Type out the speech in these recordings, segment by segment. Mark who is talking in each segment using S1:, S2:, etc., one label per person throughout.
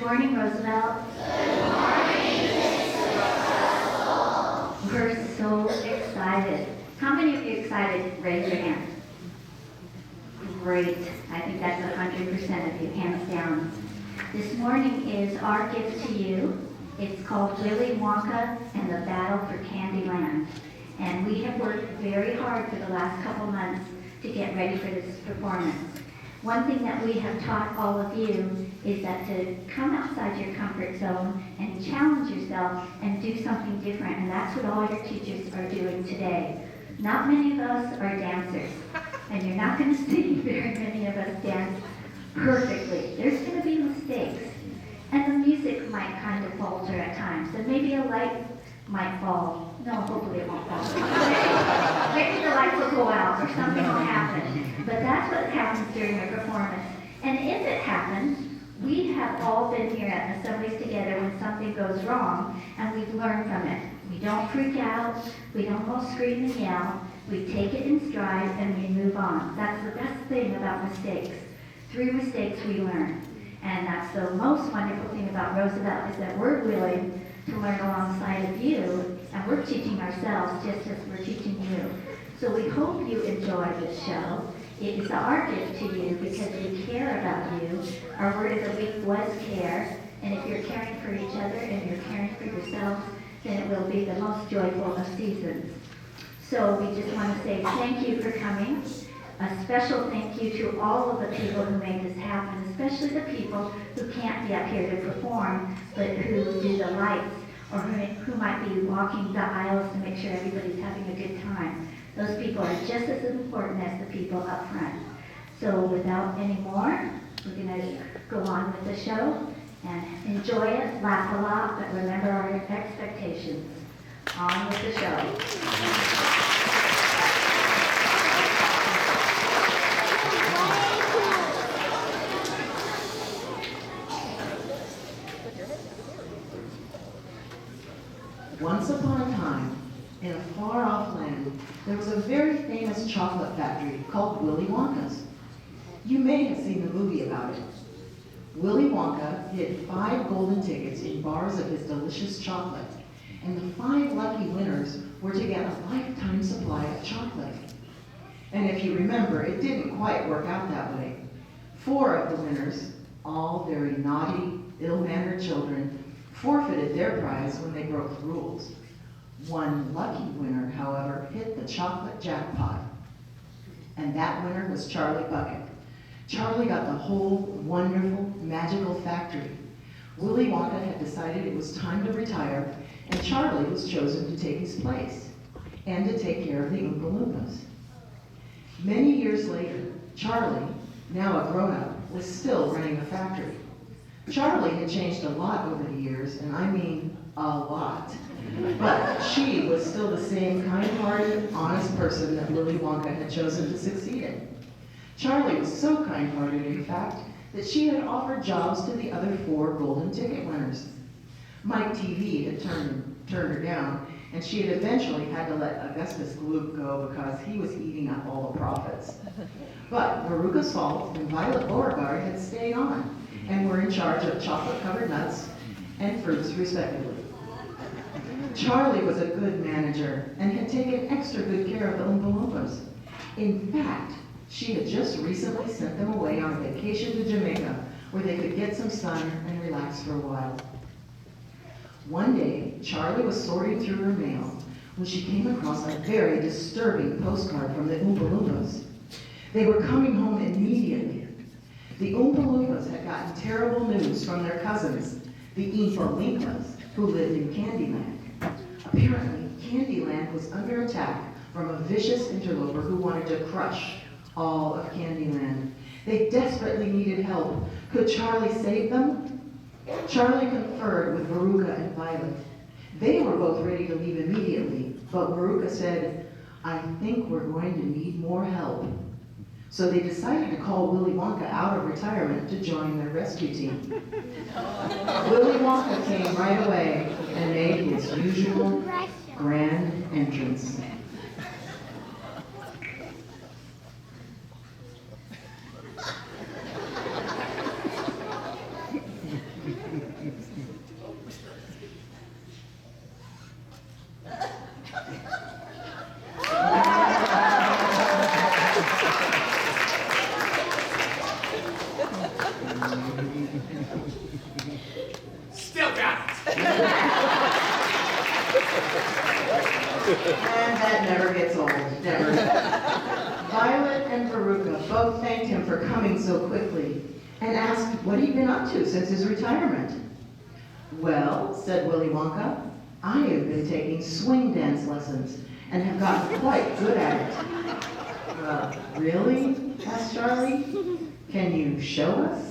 S1: morning, Roosevelt.
S2: Good morning, Mr. Russell.
S1: We're so excited. How many of you excited? Raise your hand. Great. I think that's 100% of you, hands down. This morning is our gift to you. It's called Willy Wonka and the Battle for Candyland. And we have worked very hard for the last couple months to get ready for this performance. One thing that we have taught all of you is that to come outside your comfort zone and challenge yourself and do something different. And that's what all your teachers are doing today. Not many of us are dancers. And you're not going to see very many of us dance perfectly. There's going to be mistakes. And the music might kind of falter at times. And maybe a light might fall. No, hopefully it won't fall. Maybe the lights will go out or something will happen. But that's what happens during a performance. And if it happens, we have all been here at assemblies together when something goes wrong, and we've learned from it. We don't freak out. We don't all scream and yell. We take it in stride and we move on. That's the best thing about mistakes. Through mistakes we learn. And that's the most wonderful thing about Roosevelt is that we're willing to learn alongside of you, and we're teaching ourselves just as we're teaching you. So we hope you enjoy this show. It is our gift to you because we care about you. Our word of the week was care. And if you're caring for each other and you're caring for yourselves, then it will be the most joyful of seasons. So we just want to say thank you for coming. A special thank you to all of the people who made this happen, especially the people who can't be up here to perform, but who do the lights, or who might be walking the aisles to make sure everybody's having a good time. Those people are just as important as the people up front. So without any more, we're going to go on with the show and enjoy it, laugh a lot, but remember our expectations. On with the show.
S3: Once upon a time, in a far-off land, there was a very famous chocolate factory called Willy Wonka's. You may have seen the movie about it. Willy Wonka hid 5 golden tickets in bars of his delicious chocolate, and the 5 lucky winners were to get a lifetime supply of chocolate. And if you remember, it didn't quite work out that way. 4 of the winners, all very naughty, ill-mannered children, forfeited their prize when they broke the rules. One lucky winner, however, hit the chocolate jackpot. And that winner was Charlie Bucket. Charlie got the whole wonderful, magical factory. Willy Wonka had decided it was time to retire, and Charlie was chosen to take his place and to take care of the Oompa Loompas. Many years later, Charlie, now a grown-up, was still running the factory. Charlie had changed a lot over the years, and I mean a lot. But she was still the same kind-hearted, honest person that Willy Wonka had chosen to succeed in. Charlie was so kind-hearted, in fact, that she had offered jobs to the other 4 golden ticket winners. Mike TV had turned her down, and she had eventually had to let Augustus Gloop go because he was eating up all the profits. But Veruca Salt and Violet Beauregard had stayed on, and were in charge of chocolate-covered nuts and fruits, respectively. Charlie was a good manager and had taken extra good care of the Oompa Loompas. In fact, she had just recently sent them away on a vacation to Jamaica, where they could get some sun and relax for a while. One day, Charlie was sorting through her mail when she came across a very disturbing postcard from the Oompa Loompas. They were coming home immediately. The Oompa Loompas had gotten terrible news from their cousins, the Infa-Linkas, who lived in Candyland. Apparently, Candyland was under attack from a vicious interloper who wanted to crush all of Candyland. They desperately needed help. Could Charlie save them? Charlie conferred with Veruca and Violet. They were both ready to leave immediately, but Veruca said, "I think we're going to need more help." So they decided to call Willy Wonka out of retirement to join their rescue team. Willy Wonka came right away and made his usual grand entrance. And that never gets old, never. Violet and Veruca both thanked him for coming so quickly and asked what he'd been up to since his retirement. Well, said Willy Wonka, I have been taking swing dance lessons and have gotten quite good at it. Really? Asked Charlie. Can you show us?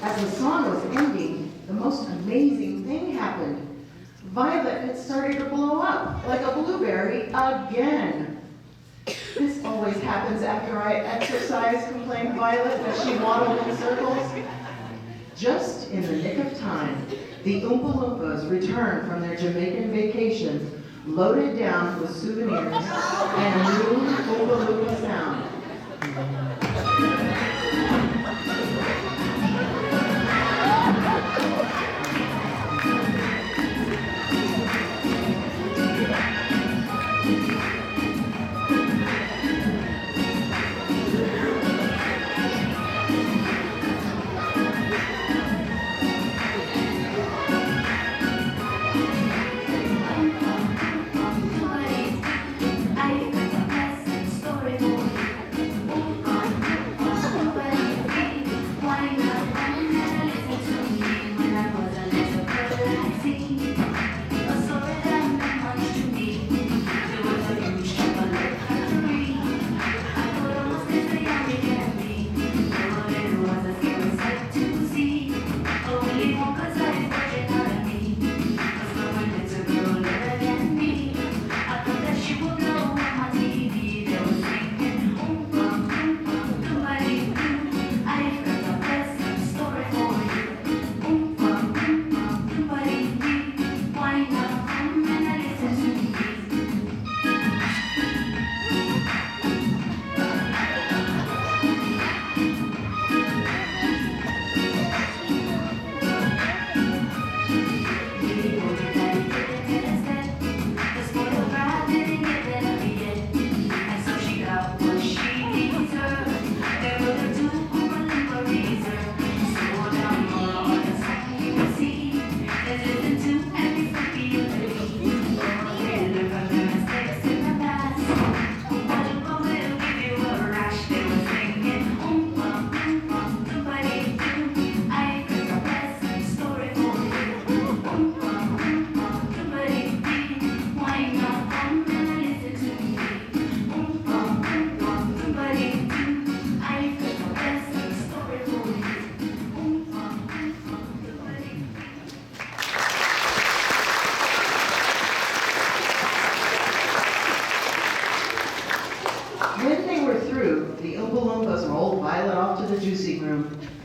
S3: As the song was ending, the most amazing thing happened. Violet had started to blow up like a blueberry again. This always happens after I exercise, complained Violet as she waddled in circles. Just in the nick of time, the Oompa Loompas returned from their Jamaican vacation, loaded down with souvenirs and a new Oompa Loompa sound.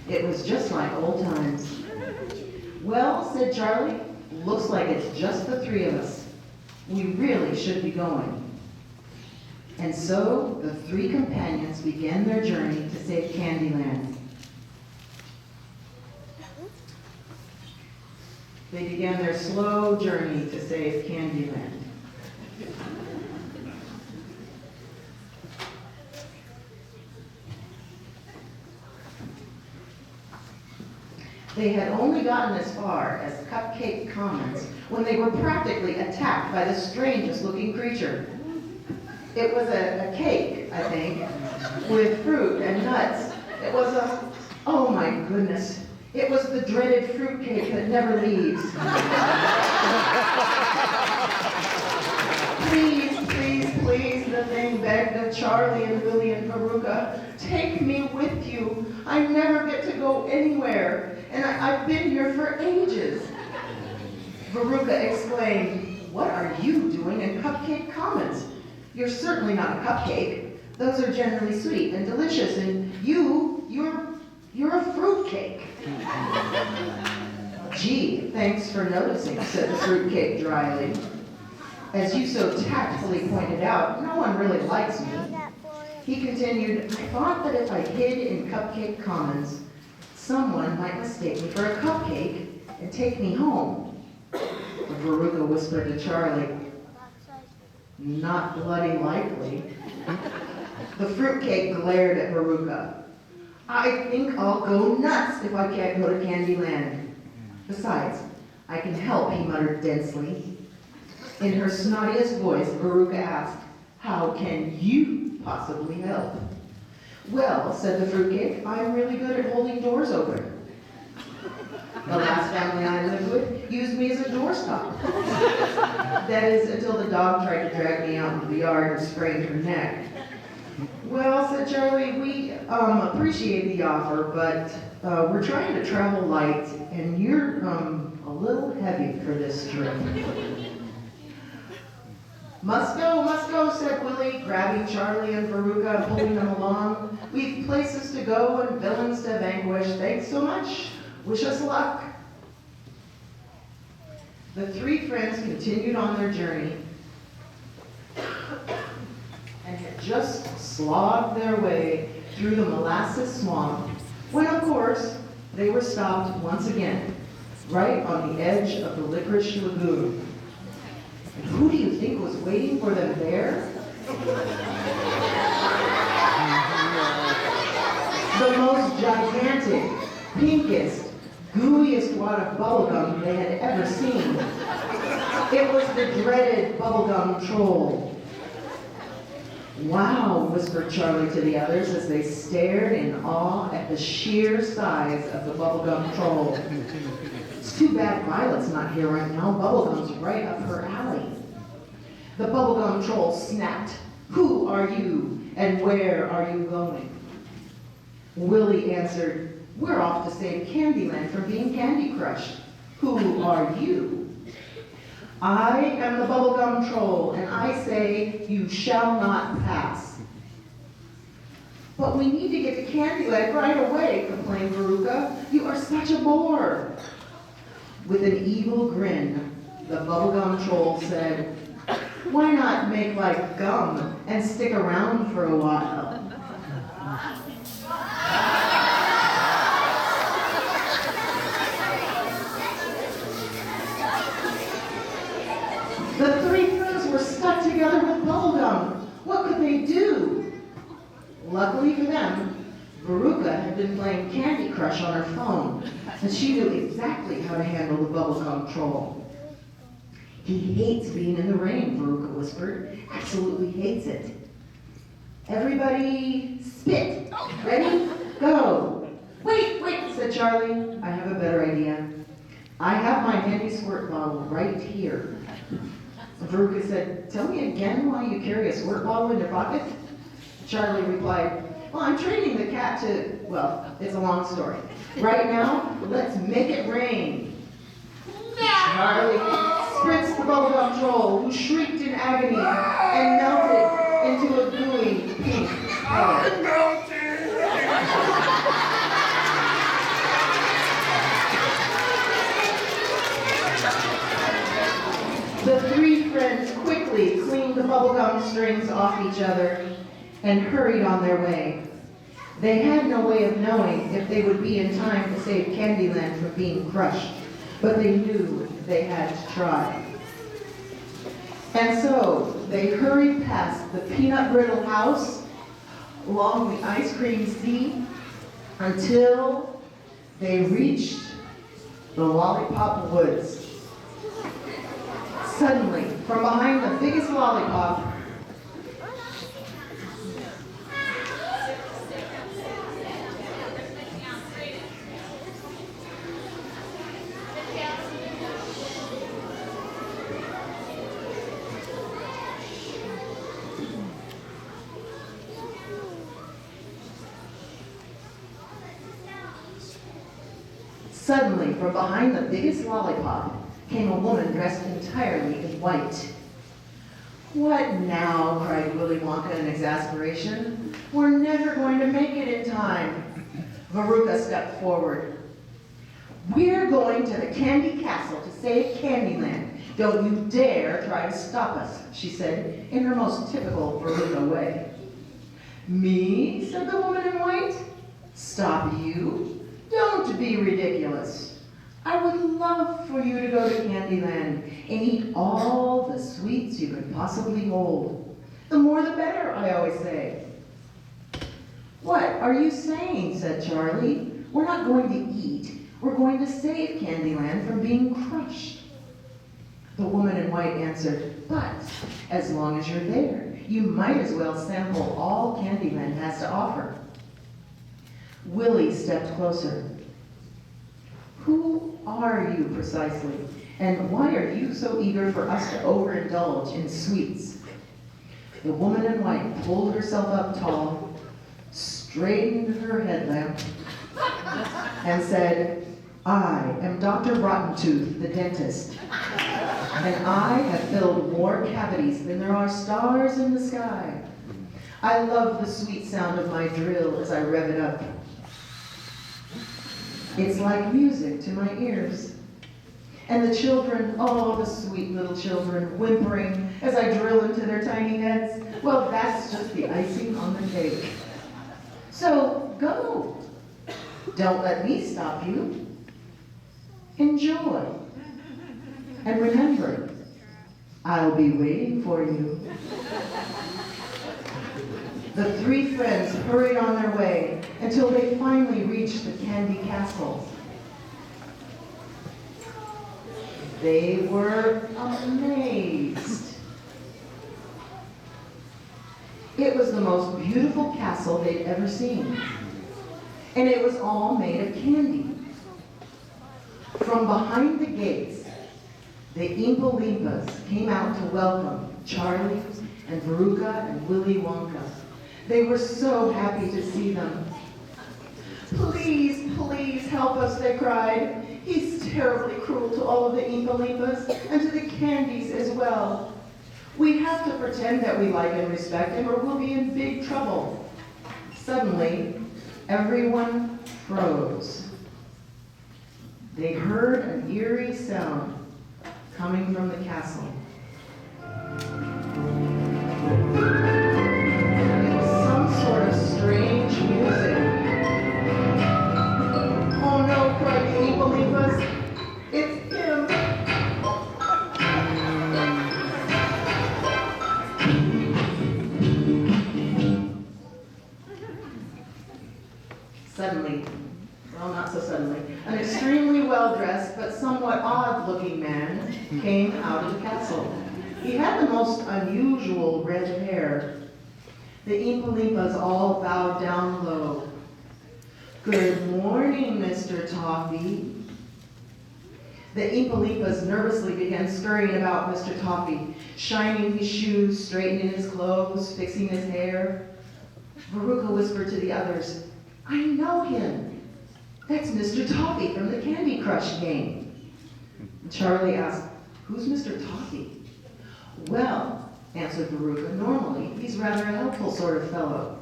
S3: It was just like old times. Well, said Charlie, looks like it's just the three of us. We really should be going. And so the three companions began their journey to save Candyland. They began their slow journey to save Candyland. They had only gotten as far as Cupcake Commons when they were practically attacked by the strangest looking creature. It was a cake, I think, with fruit and nuts. It was oh my goodness, it was the dreaded fruit cake that never leaves. Please, please, please, the thing begged of Charlie and Willy and Veruca, take me with you. I never get to go anywhere, and I've been here for ages. Veruca exclaimed, what are you doing in Cupcake Commons? You're certainly not a cupcake. Those are generally sweet and delicious, and you're a fruitcake. Gee, thanks for noticing, said the fruitcake dryly. As you so tactfully pointed out, no one really likes me. He continued, I thought that if I hid in Cupcake Commons, someone might mistake me for a cupcake and take me home. Veruca whispered to Charlie, not bloody likely. The fruitcake glared at Veruca. I think I'll go nuts if I can't go to Candyland. Besides, I can help, he muttered densely. In her snottiest voice, Veruca asked, how can you possibly help? Well, said the fruitcake, I'm really good at holding doors open. The last family I lived with used me as a doorstop. That is, until the dog tried to drag me out into the yard and sprained her neck. Well, said Charlie, we appreciate the offer, but we're trying to travel light, and you're a little heavy for this trip. Must go, said Willy, grabbing Charlie and Veruca and pulling them along. We've places to go and villains to vanquish. Thanks so much. Wish us luck. The three friends continued on their journey and had just slogged their way through the molasses swamp when, of course, they were stopped once again, right on the edge of the Licorice Lagoon. And who do you think was waiting for them there? The most gigantic, pinkest, gooeyest wad of bubblegum they had ever seen. It was the dreaded bubblegum troll. Wow, whispered Charlie to the others as they stared in awe at the sheer size of the bubblegum troll. It's too bad Violet's not here right now. Bubblegum's right up her alley. The bubblegum troll snapped. Who are you and where are you going? Willy answered, we're off to save Candyland from being candy crushed. Who are you? I am the bubblegum troll, and I say you shall not pass. But we need to get to Candyland right away, complained Veruca. You are such a bore. With an evil grin, the bubblegum troll said, why not make like gum and stick around for a while? The three friends were stuck together with bubblegum. What could they do? Luckily for them, Veruca had been playing Candy Crush on her phone, and she knew exactly how to handle the bubblegum troll. He hates being in the rain, Veruca whispered. Absolutely hates it. Everybody spit. Ready? Go. Wait, said Charlie. I have a better idea. I have my handy squirt bottle right here. Veruca said, tell me again why you carry a squirt bottle in your pocket? Charlie replied, well, I'm training the cat to, well, it's a long story. Right now, let's make it rain. Charlie spritzed the bubblegum troll, who shrieked in agony and melted into a gooey pink color. The three friends quickly cleaned the bubblegum strings off each other and hurried on their way. They had no way of knowing if they would be in time to save Candyland from being crushed, but they knew they had to try. And so they hurried past the peanut brittle house, along the ice cream sea, until they reached the lollipop woods. Suddenly, from behind the biggest lollipop, Suddenly, from behind the biggest lollipop, came a woman dressed entirely in white. "What now?" cried Willy Wonka in exasperation. "We're never going to make it in time." Veruca stepped forward. "We're going to the Candy Castle to save Candyland. Don't you dare try to stop us," she said in her most typical Veruca way. "Me?" said the woman in white. "Stop you? Don't be ridiculous. I would love for you to go to Candyland and eat all the sweets you could possibly hold. The more the better, I always say." "What are you saying?" said Charlie. "We're not going to eat. We're going to save Candyland from being crushed." The woman in white answered, "But as long as you're there, you might as well sample all Candyland has to offer." Willy stepped closer. "Who are you precisely, and why are you so eager for us to overindulge in sweets?" The woman in white pulled herself up tall, straightened her headlamp, and said, "I am Dr. Rottentooth, the dentist, and I have filled more cavities than there are stars in the sky. I love the sweet sound of my drill as I rev it up. It's like music to my ears. And the children, oh, the sweet little children, whimpering as I drill into their tiny heads, well, that's just the icing on the cake. So go. Don't let me stop you. Enjoy. And remember, I'll be waiting for you." The three friends hurried on their way until they finally reached the Candy Castle. They were amazed. It was the most beautiful castle they'd ever seen, and it was all made of candy. From behind the gates, the Oompa Loompas came out to welcome Charlie and Veruca and Willy Wonka. They were so happy to see them. "Please, please help us," they cried. "He's terribly cruel to all of the Oompa Loompas and to the candies as well. We have to pretend that we like and respect him or we'll be in big trouble." Suddenly, everyone froze. They heard an eerie sound coming from the castle. Strange music. "Oh no," cried the Oompa Loompas. "It's him." Suddenly, well, not so suddenly, an extremely well-dressed but somewhat odd-looking man came out of the castle. He had the most unusual red hair. The Oompa Loompas all bowed down low. "Good morning, Mr. Toffee." The Oompa Loompas nervously began scurrying about Mr. Toffee, shining his shoes, straightening his clothes, fixing his hair. Veruca whispered to the others, "I know him. That's Mr. Toffee from the Candy Crush game." Charlie asked, "Who's Mr. Toffee?" "Well," answered Veruca, "normally he's rather a helpful sort of fellow.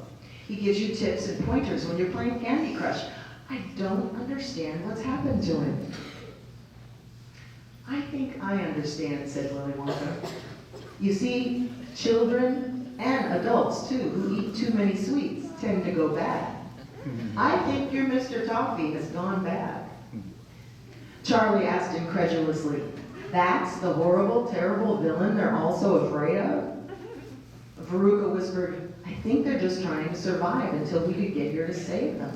S3: He gives you tips and pointers when you're playing Candy Crush. I don't understand what's happened to him." "I think I understand," said Willy Wonka. "You see, children and adults too who eat too many sweets tend to go bad. I think your Mr. Toffee has gone bad." Charlie asked incredulously, "That's the horrible, terrible villain they're all so afraid of?" Veruca whispered, "I think they're just trying to survive until we could get here to save them."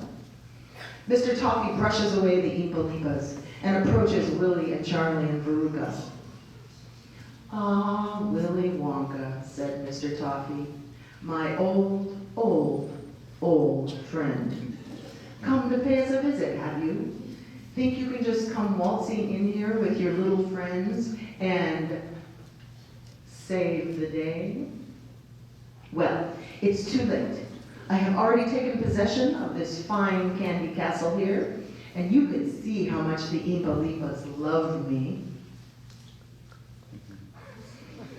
S3: Mr. Toffee brushes away the Oompa Loompas and approaches Willy and Charlie and Veruca. "Ah, Willy Wonka," said Mr. Toffee, "my old, old friend. Come to pay us a visit, have you? Think you can just come waltzing in here with your little friends and save the day? Well, it's too late. I have already taken possession of this fine candy castle here, and you can see how much the Oompa Loompas love me."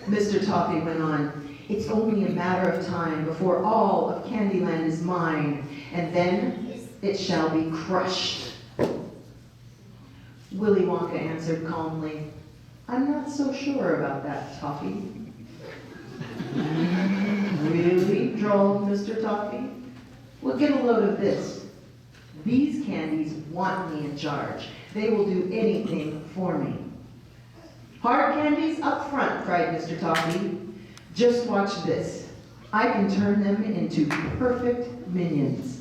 S3: Mr. Toffee went on, "It's only a matter of time before all of Candyland is mine, and then it shall be crushed." Willy Wonka answered calmly, "I'm not so sure about that, Toffee." "Really?" drawled Mr. Toffee. "Well, get a load of this. These candies want me in charge. They will do anything for me." "Hard candies up front," cried Mr. Toffee. "Just watch this. I can turn them into perfect minions."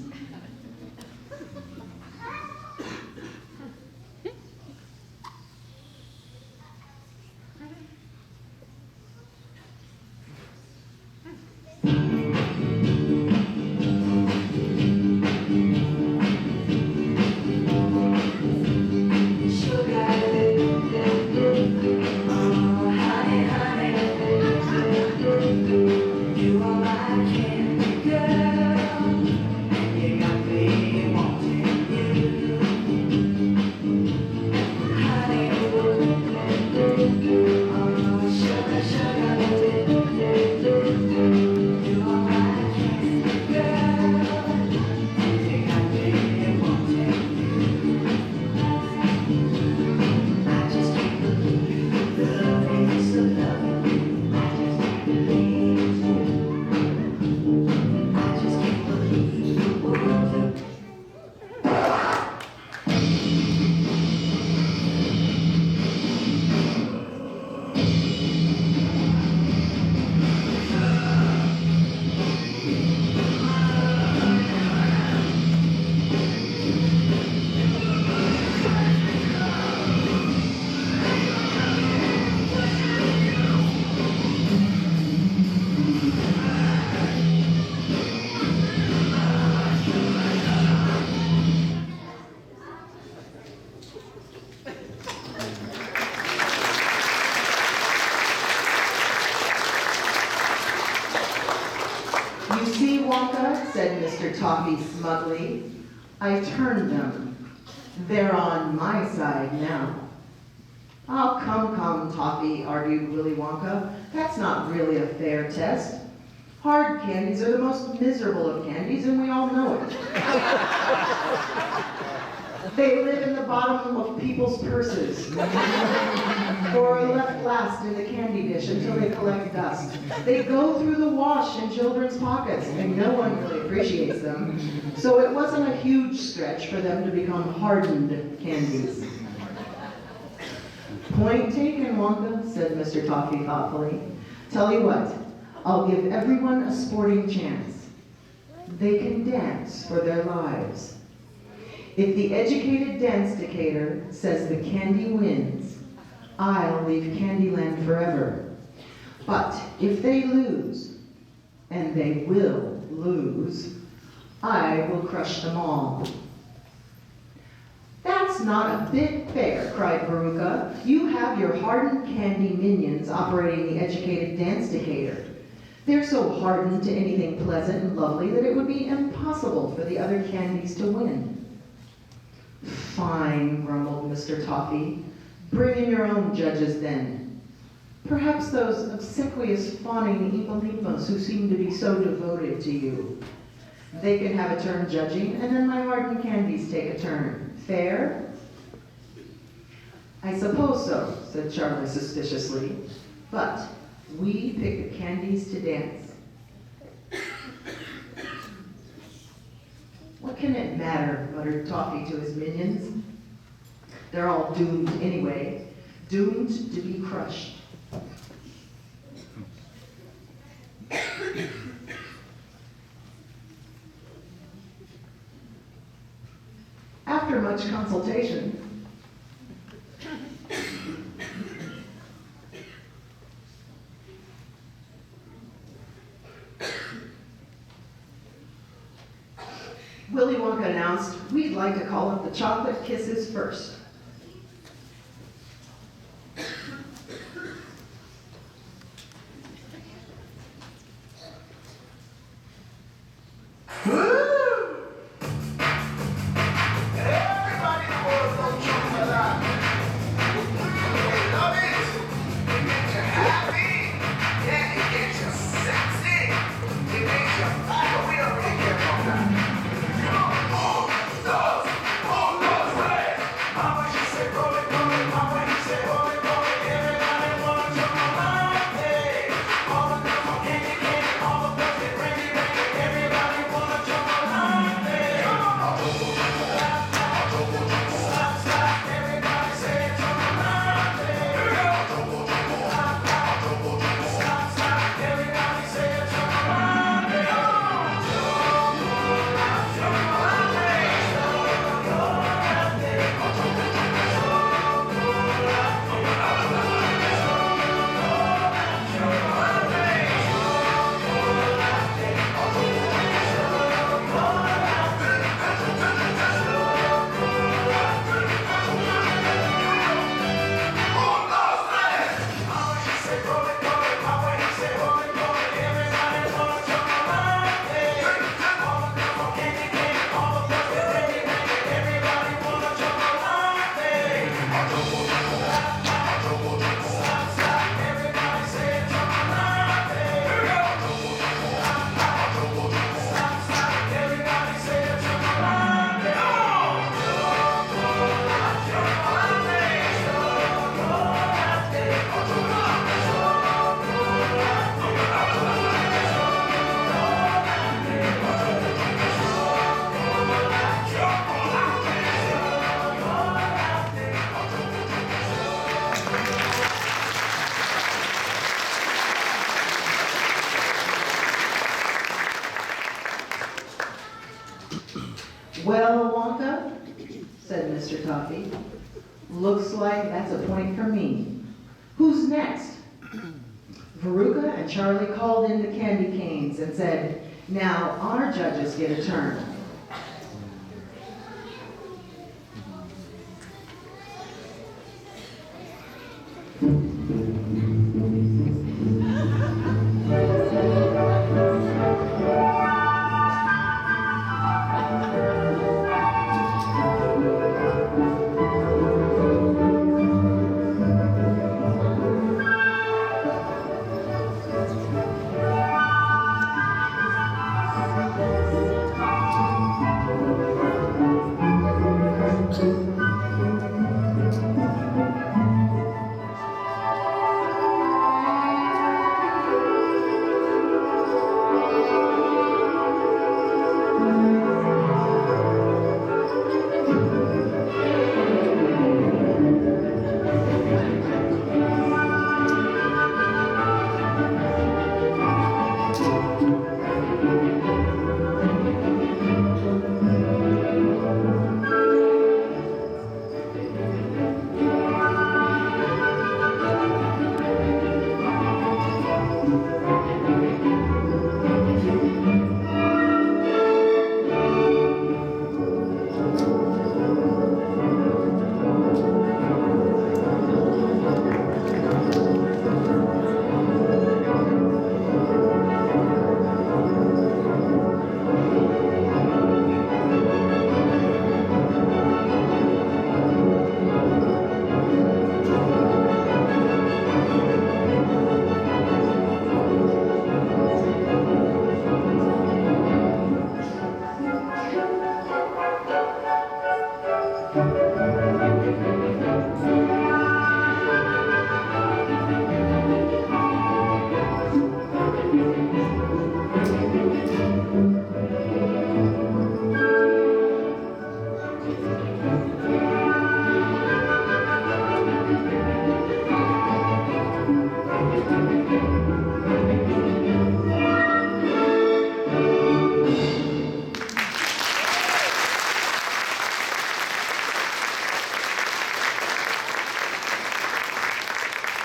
S3: "You see, Wonka," said Mr. Toffee smugly, "I turned them. They're on my side now." "Oh, come, Toffee," argued Willy Wonka. "That's not really a fair test. Hard candies are the most miserable of candies, and we all know it. They live in the bottom of people's purses, or are left last in the candy dish until they collect dust. They go through the wash in children's pockets, and no one really appreciates them. So it wasn't a huge stretch for them to become hardened candies." "Point taken, Wonka," said Mr. Toffee thoughtfully. "Tell you what, I'll give everyone a sporting chance. They can dance for their lives. If the educated dance-dicator says the candy wins, I'll leave Candyland forever. But if they lose, and they will lose, I will crush them all." "That's not a bit fair," cried Veruca. "You have your hardened candy minions operating the educated dance-dicator. They're so hardened to anything pleasant and lovely that it would be impossible for the other candies to win." "Fine," grumbled Mr. Toffee. "Bring in your own judges then. Perhaps those obsequious fawning Oompa Loompas who seem to be so devoted to you. They can have a turn judging, and then my hardened candies take a turn. Fair?" "I suppose so," said Charlie suspiciously. "But we pick the candies to dance." "What can it matter?" muttered Toffee to his minions. "They're all doomed anyway, doomed to be crushed." After much consultation, Willy Wonka announced, "We'd like to call it the Chocolate Kisses first." "Well, Wonka," said Mr. Toffee, "looks like that's a point for me. Who's next?" Veruca and Charlie called in the candy canes and said, "Now our judges get a turn."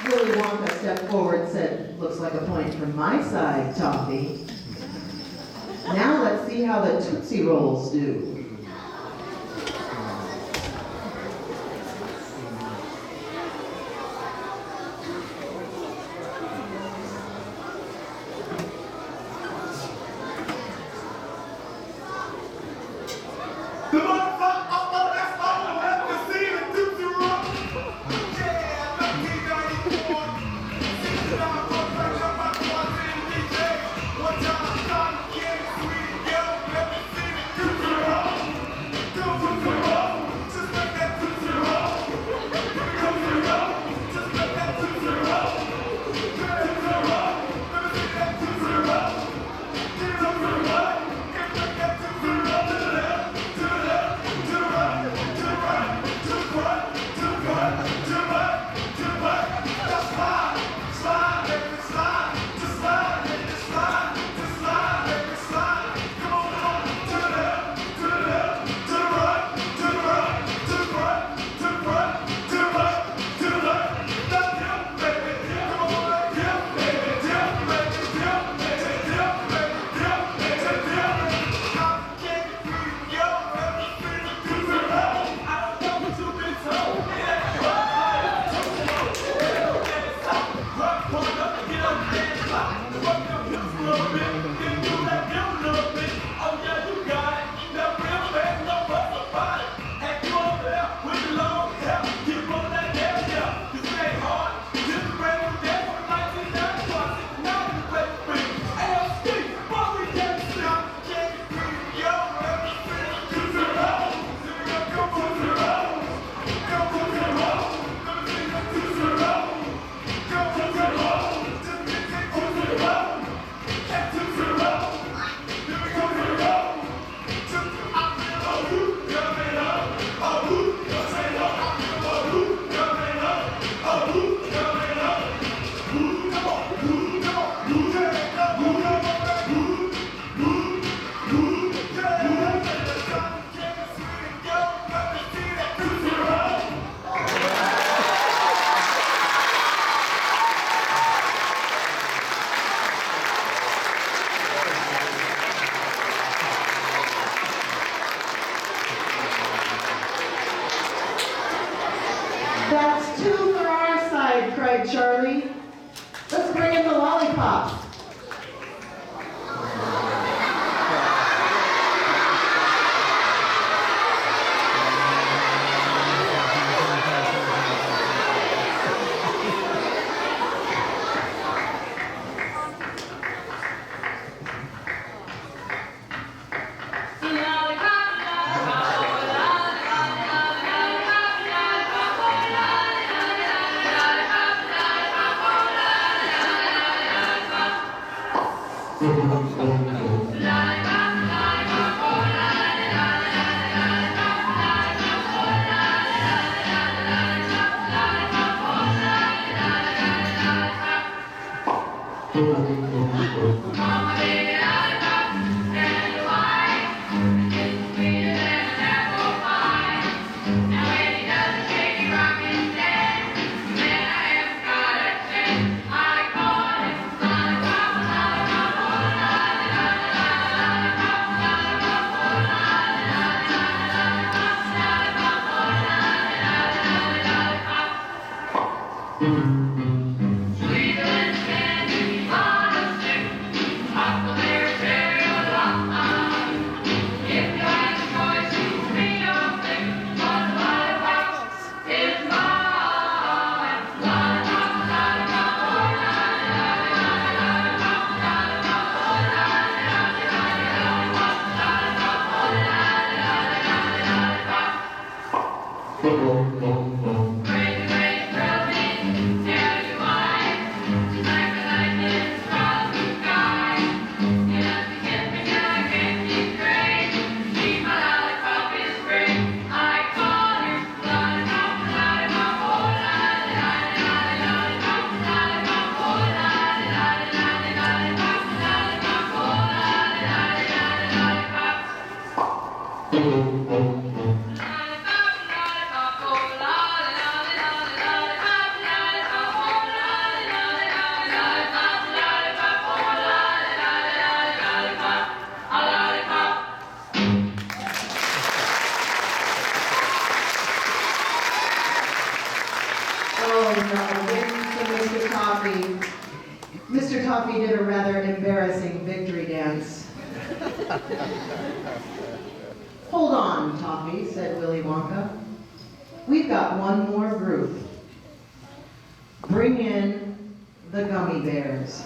S3: Willy Wonka stepped forward and said, "Looks like a point from my side, Toffee." Now let's see how the Tootsie Rolls do. That's two for our side, cried Charlie. Let's bring in the lollipops.
S2: Sweet as candy on a stick, chocolate
S3: Toffee did a rather embarrassing victory dance. Hold on, Toffee, said Willy Wonka. We've got one more group. Bring in the gummy bears.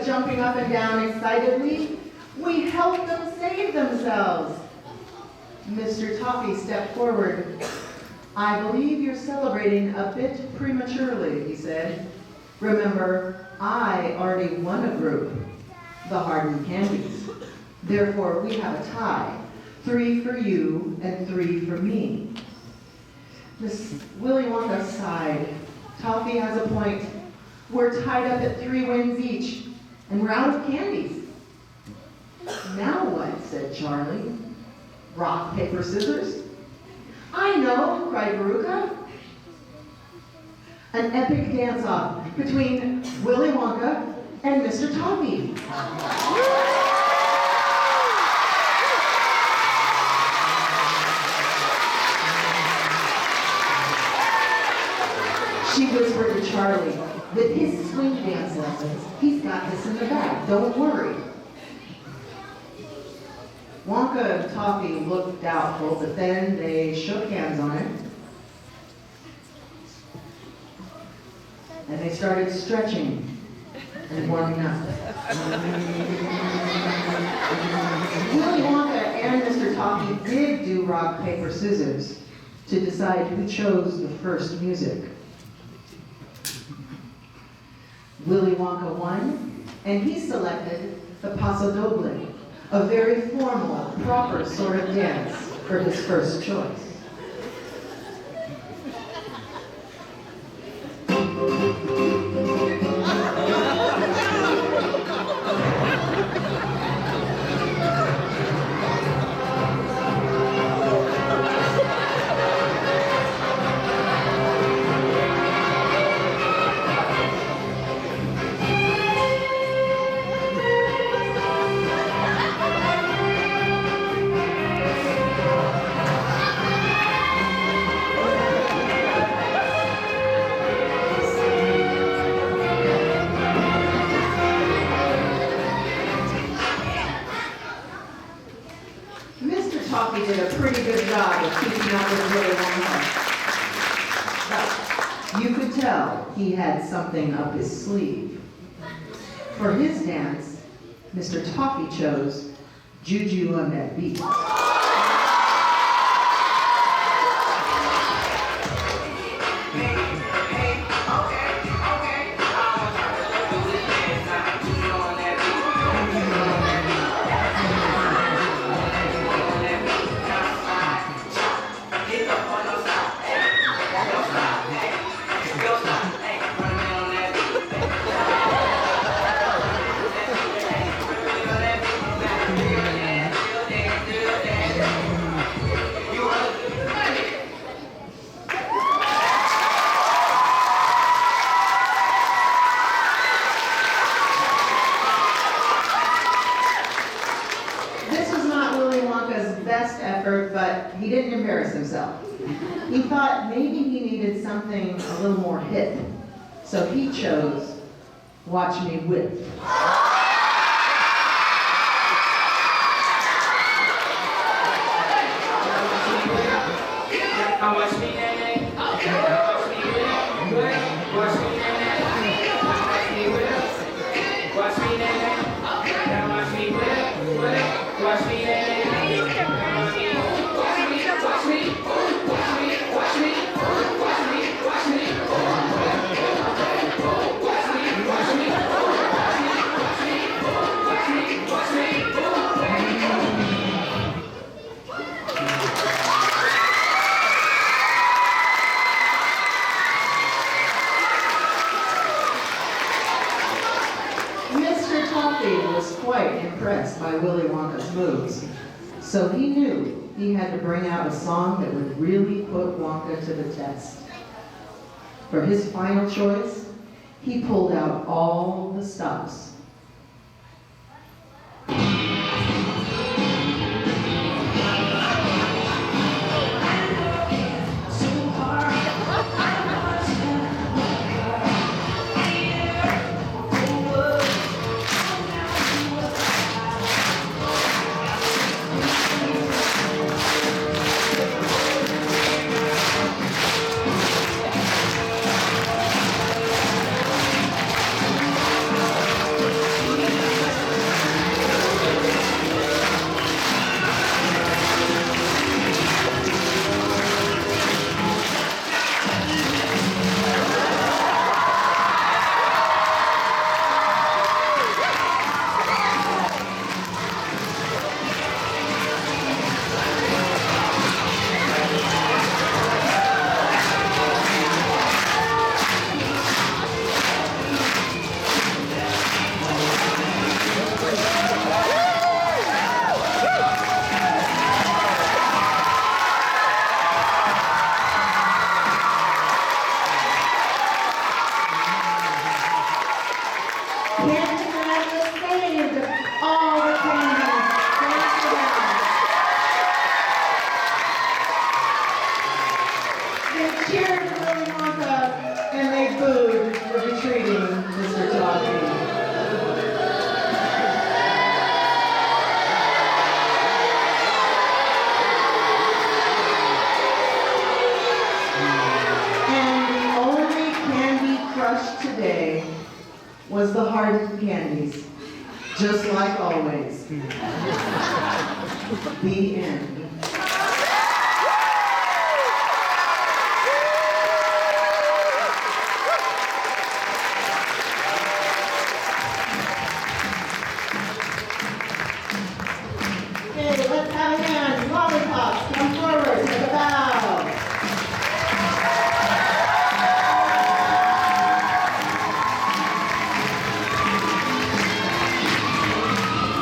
S3: Jumping up and down excitedly. We helped them save themselves. Mr. Toffee stepped forward. I believe you're celebrating a bit prematurely, he said. Remember, I already won a group, the hardened candies. Therefore, we have a tie. 3 for you and 3 for me. Miss Willy Wonka sighed. Toffee has a point. We're tied up at 3 wins each. And we're out of candies. Now what? Said Charlie. Rock, paper, scissors? I know, cried Veruca. An epic dance-off between Willy Wonka and Mr. Toffee. She whispered to Charlie, with his swing dance lessons, he's got this in the bag, don't worry. Wonka and Toffee looked doubtful, but then they shook hands on it. And they started stretching and warming up. Willy Wonka and Mr. Toffee did do rock, paper, scissors to decide who chose the first music. Willy Wonka won, and he selected the Paso Doble, a very formal, proper sort of dance for his first choice. Mr. Toffee did a pretty good job of keeping up with Willy Wonka. But you could tell he had something up his sleeve. For his dance, Mr. Toffee chose Juju on That Beat. Best effort, but he didn't embarrass himself. He thought maybe he needed something a little more hip, so he chose Watch Me Whip. Mr. Toffee was quite impressed by Willy Wonka's moves, so he knew he had to bring out a song that would really put Wonka to the test. For his final choice, he pulled out all the stops. was the hardened candies, just like always. The end. Okay, let's have a hand. Lollipops, come forward, take a bow.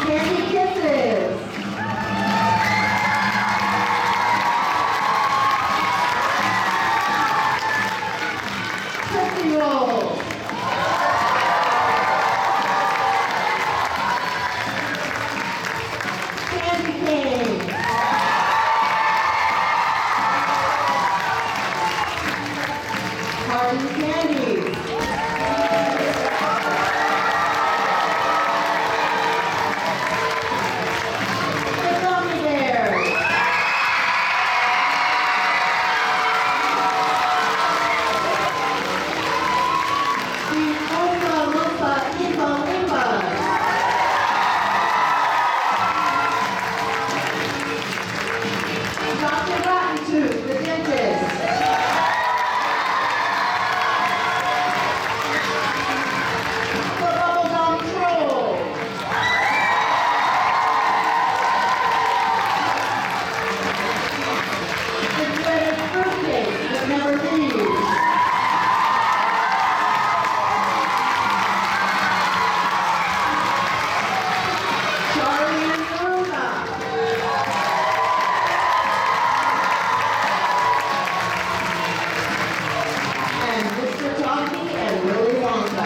S3: Candy kisses. Tootsie rolls. Candy cane. Hardened candies. The gummy bears. The Oompa Loompa Impa Loompas. Dr. Rotten Tooth, the dentist. The bubblegum troll. The dreaded fruitcake that never leaves. Charlie and Luna. And Mr. Toffee and Willy Wonka.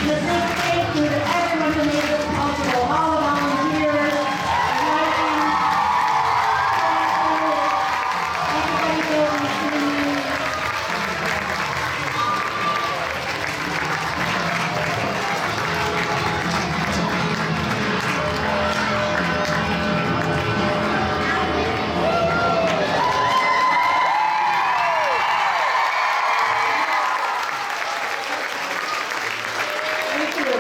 S3: The big thank you to everyone who made this possible, all the volunteers, lighting, everybody building scenes. Thank you.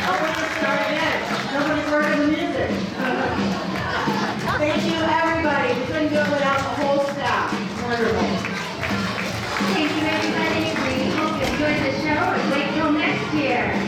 S3: Oh, we're gonna start again. Nobody's working the music. Thank you, everybody. We couldn't do it without the whole staff. Wonderful.
S1: Thank you, everybody. We hope you enjoyed the show and wait till next year.